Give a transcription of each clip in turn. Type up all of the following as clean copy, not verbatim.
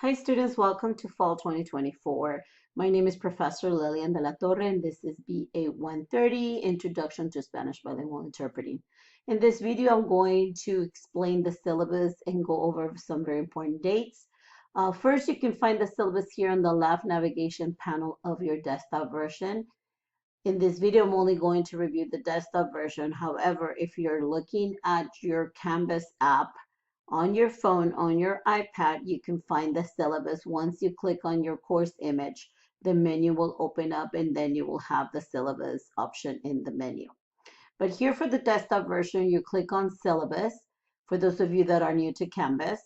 Hi students, welcome to Fall 2024. My name is Professor Lilian de la Torre and this is BA 130, Introduction to Spanish Bilingual Interpreting. In this video, I'm going to explain the syllabus and go over some very important dates. First, you can find the syllabus here on the left navigation panel of your desktop version. In this video, I'm only going to review the desktop version. However, if you're looking at your Canvas app, on your phone, on your iPad, you can find the syllabus. Once you click on your course image, the menu will open up and then you will have the syllabus option in the menu. But here for the desktop version, you click on syllabus. For those of you that are new to Canvas,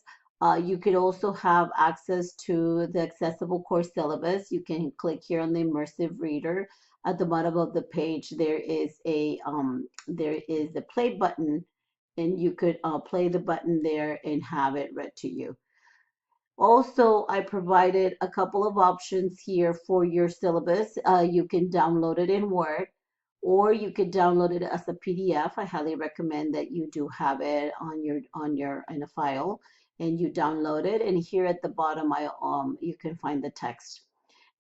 you could also have access to the accessible course syllabus. You can click here on the immersive reader. At the bottom of the page, there is a play button, and you could play the button there and have it read to you. Also, I provided a couple of options here for your syllabus. You can download it in Word, or you could download it as a PDF. I highly recommend that you do have it in a file and you download it. And here at the bottom, you can find the text.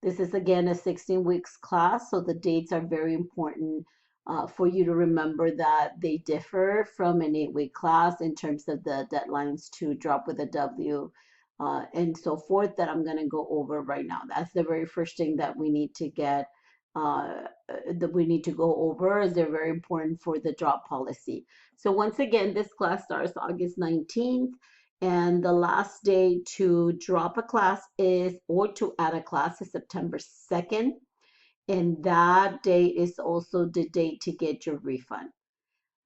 This is again a 16 weeks class, so the dates are very important for you to remember that they differ from an 8-week class in terms of the deadlines to drop with a W and so forth that I'm going to go over right now. That's the very first thing that we need to get that we need to go over, as they're very important for the drop policy. So once again, this class starts August 19th. And the last day to drop a class is, or to add a class, is September 2nd. And that date is also the date to get your refund.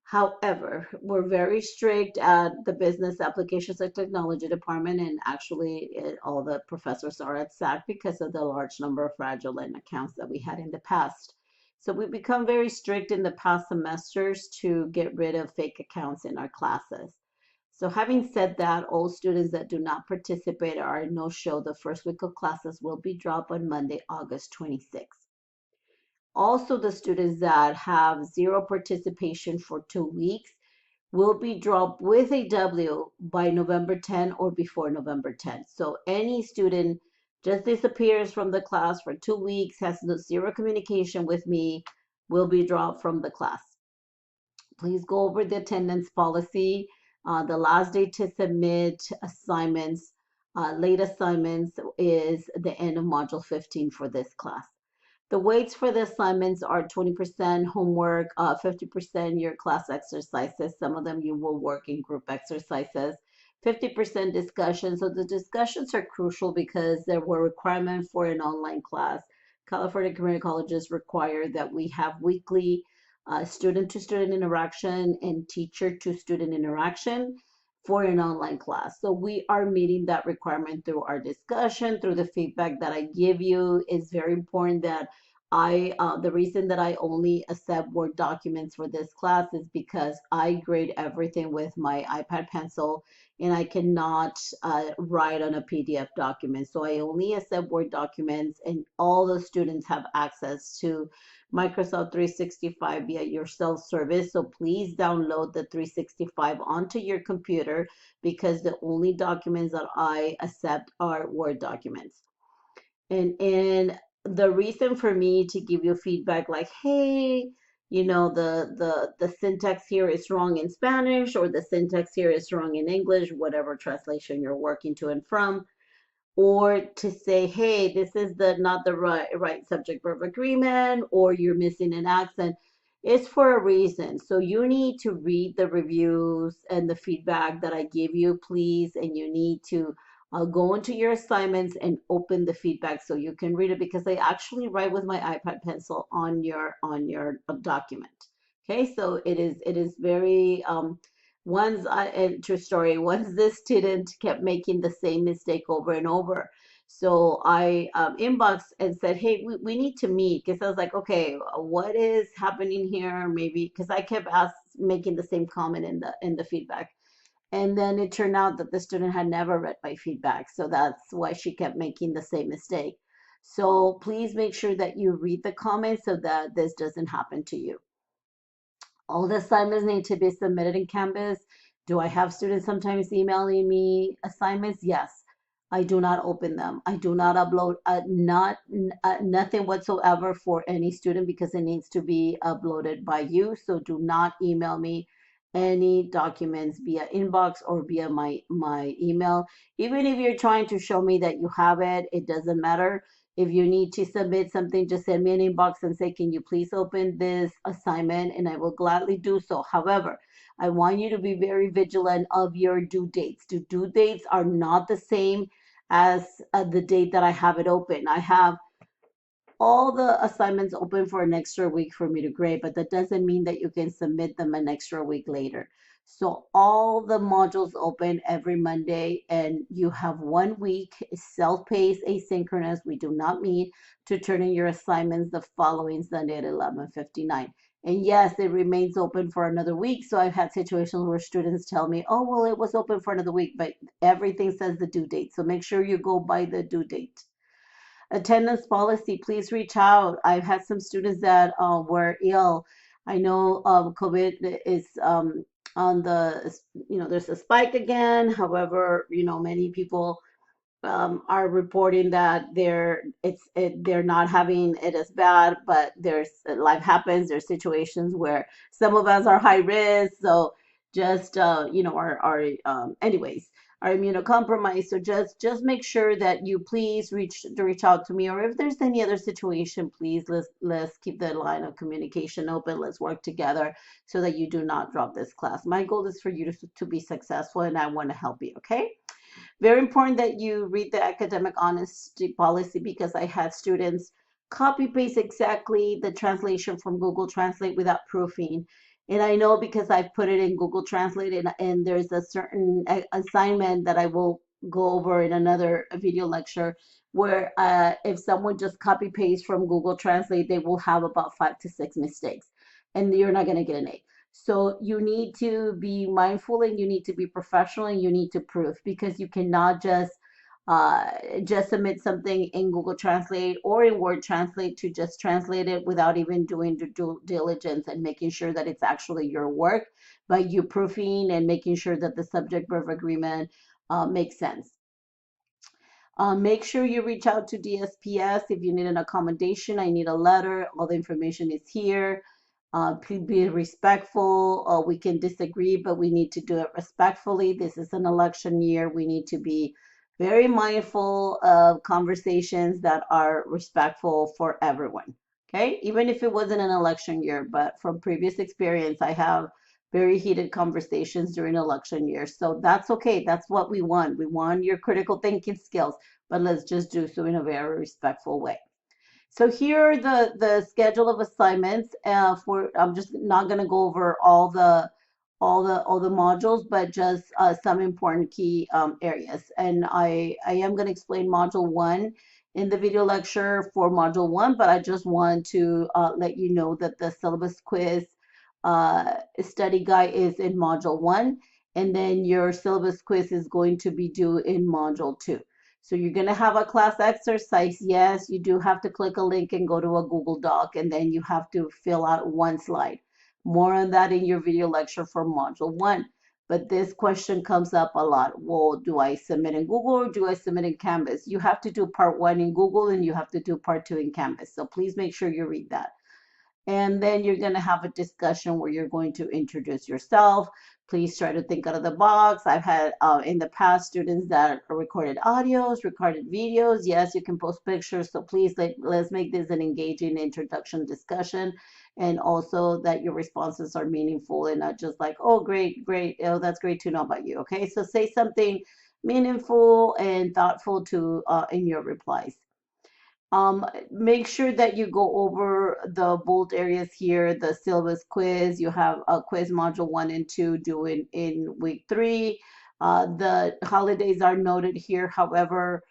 However, we're very strict at the Business Applications and Technology Department, and actually all the professors are at SAC because of the large number of fraudulent accounts that we had in the past. So we've become very strict in the past semesters to get rid of fake accounts in our classes. So having said that, all students that do not participate or are no-show the first week of classes will be dropped on Monday, August 26th. Also, the students that have zero participation for 2 weeks will be dropped with a W by November 10 or before November 10. So any student just disappears from the class for 2 weeks, has zero communication with me, will be dropped from the class. Please go over the attendance policy. The last day to submit assignments, late assignments, is the end of Module 15 for this class. The weights for the assignments are 20% homework, 50% your class exercises. Some of them you will work in group exercises, 50% discussion. So the discussions are crucial because there were requirements for an online class. California community colleges require that we have weekly student-to-student interaction and teacher-to-student interaction for an online class. So we are meeting that requirement through our discussion, through the feedback that I give you. Is very important that the reason that I only accept Word documents for this class is because I grade everything with my iPad pencil and I cannot write on a PDF document. So I only accept Word documents, and all the students have access to Microsoft 365 via your self-service. So please download the 365 onto your computer, because the only documents that I accept are Word documents. And the reason for me to give you feedback like, hey, you know, the syntax here is wrong in Spanish, or the syntax here is wrong in English, whatever translation you're working to and from, or to say, hey, this is not the right subject verb agreement, or you're missing an accent, it's for a reason. So you need to read the reviews and the feedback that I give you, please, and you need to go into your assignments and open the feedback so you can read it, because I actually write with my iPad pencil on your document. Okay, so it is very true story, once this student kept making the same mistake over and over. So I inboxed and said, hey, we need to meet, because I was like, okay, what is happening here? Maybe because I kept making the same comment in the feedback. And then it turned out that the student had never read my feedback. So that's why she kept making the same mistake. So please make sure that you read the comments so that this doesn't happen to you. All the assignments need to be submitted in Canvas. Do I have students sometimes emailing me assignments? Yes. I do not open them. I do not upload nothing whatsoever for any student because it needs to be uploaded by you. So do not email me any documents via inbox or via my email. Even if you're trying to show me that you have it, it doesn't matter. If you need to submit something, just send me an inbox and say, can you please open this assignment? And I will gladly do so. However, I want you to be very vigilant of your due dates. The due dates are not the same as the date that I have it open. I have all the assignments open for an extra week for me to grade, but that doesn't mean that you can submit them an extra week later. So all the modules open every Monday, and you have 1 week self-paced, asynchronous. We do not meet to turn in your assignments the following Sunday at 11:59. And yes, it remains open for another week. So I've had situations where students tell me, oh, well, it was open for another week, but everything says the due date. So make sure you go by the due date. Attendance policy, please reach out. I've had some students that were ill. I know COVID is on the, there's a spike again. However, many people are reporting that they're not having it as bad, but there's life happens. There's situations where some of us are high risk, so just anyways, are immunocompromised. So just make sure that you please reach out to me, or if there's any other situation, please let's keep the line of communication open. Let's work together so that you do not drop this class. My goal is for you to be successful, and I want to help you. Okay. Very important that you read the academic honesty policy because I had students copy paste exactly the translation from Google Translate without proofing. And I know because I put it in Google Translate, and there's a certain assignment that I will go over in another video lecture where if someone just copy paste from Google Translate, they will have about 5 to 6 mistakes and you're not going to get an A. So you need to be mindful and you need to be professional and you need to prove because you cannot just submit something in Google Translate or in Word Translate to just translate it without even doing the due diligence and making sure that it's actually your work, but you proofing and making sure that the subject verb agreement makes sense. Make sure you reach out to DSPS if you need an accommodation. I need a letter. All the information is here. Please be respectful. We can disagree, but we need to do it respectfully. This is an election year. We need to be very mindful of conversations that are respectful for everyone. Okay, even if it wasn't an election year, but from previous experience, I have very heated conversations during election years. So that's okay. That's what we want. We want your critical thinking skills, but let's just do so in a very respectful way. So here are the schedule of assignments. I'm just not going to go over all the modules, but just some important key areas. And I am going to explain module 1 in the video lecture for module 1, but I just want to let you know that the syllabus quiz study guide is in module 1, and then your syllabus quiz is going to be due in module 2. So you're going to have a class exercise. Yes, you do have to click a link and go to a Google Doc, and then you have to fill out one slide. More on that in your video lecture for module 1. But this question comes up a lot. Well, do I submit in Google or do I submit in Canvas? You have to do part 1 in Google and you have to do part 2 in Canvas. So please make sure you read that. And then you're going to have a discussion where you're going to introduce yourself. Please try to think out of the box. I've had in the past students that recorded audios, recorded videos. Yes, you can post pictures. So please let's make this an engaging introduction discussion. And also that your responses are meaningful and not just like, oh, great, great. Oh, that's great to know about you. Okay, so say something meaningful and thoughtful to in your replies. Make sure that you go over the bold areas here, the syllabus quiz. You have a quiz module 1 and 2 due in week 3. The holidays are noted here. However,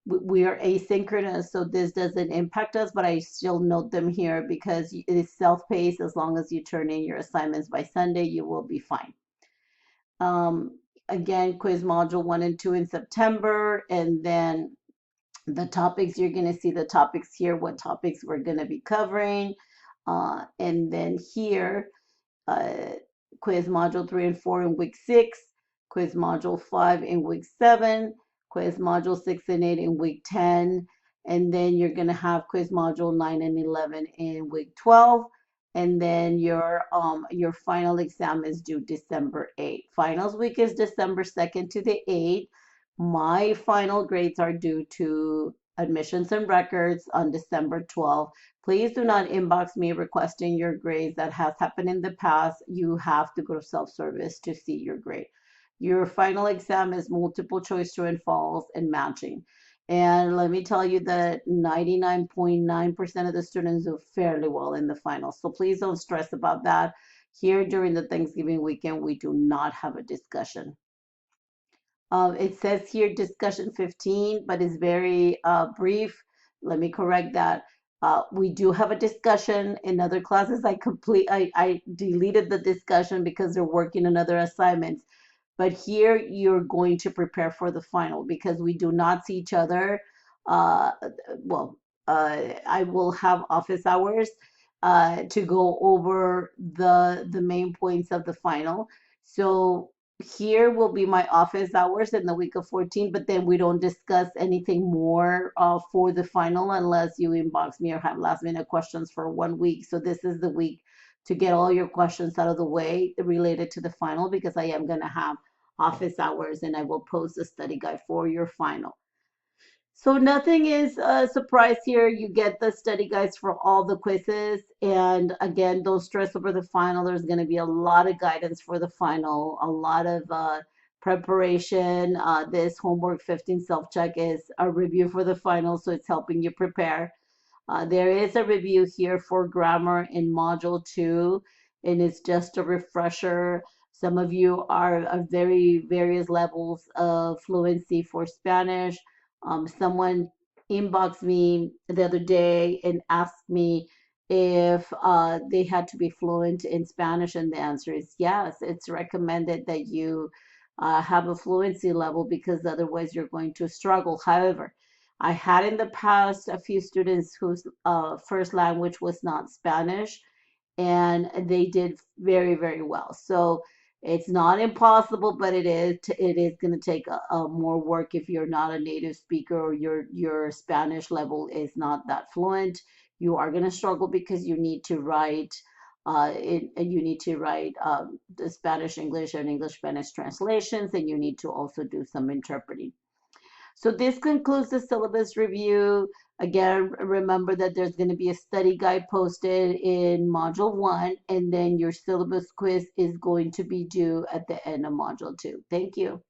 we are asynchronous, so this doesn't impact us, but I still note them here because it is self-paced. As long as you turn in your assignments by Sunday, you will be fine. Again, quiz module 1 and 2 in September, and then the topics, you're going to see the topics here, what topics we're going to be covering. And then here, quiz module 3 and 4 in week 6, quiz module 5 in week 7, quiz module 6 and 8 in week 10, and then you're going to have quiz module 9 and 11 in week 12, and then your final exam is due December 8th. Finals week is December 2nd to the 8th. My final grades are due to admissions and records on December 12th. Please do not inbox me requesting your grades. That has happened in the past. You have to go to self-service to see your grade. Your final exam is multiple choice true and false and matching. And let me tell you that 99.9% of the students do fairly well in the finals. So please don't stress about that. Here during the Thanksgiving weekend, we do not have a discussion. It says here discussion 15, but it's very brief. Let me correct that. We do have a discussion in other classes. I deleted the discussion because they're working on other assignments. But here you're going to prepare for the final because we do not see each other. Uh, well, I will have office hours to go over the main points of the final. So here will be my office hours in the week of 14, but then we don't discuss anything more for the final unless you inbox me or have last minute questions for 1 week. So this is the week to get all your questions out of the way related to the final because I am going to have office hours and I will post a study guide for your final. So nothing is a surprise here. You get the study guides for all the quizzes. And again, don't stress over the final. There's going to be a lot of guidance for the final, a lot of preparation. This homework 15 self-check is a review for the final, so it's helping you prepare. There is a review here for grammar in module 2, and it's just a refresher. Some of you are of very various levels of fluency for Spanish. Someone inboxed me the other day and asked me if they had to be fluent in Spanish, and the answer is yes. It's recommended that you have a fluency level because otherwise you're going to struggle. However, I had in the past a few students whose first language was not Spanish, and they did very, very well. So it's not impossible, but it is going to take more work if you're not a native speaker or your Spanish level is not that fluent. You are going to struggle because you need to write the Spanish English and English Spanish translations, and you need to also do some interpreting. So this concludes the syllabus review. Again, remember that there's going to be a study guide posted in Module 1, and then your syllabus quiz is going to be due at the end of Module 2. Thank you.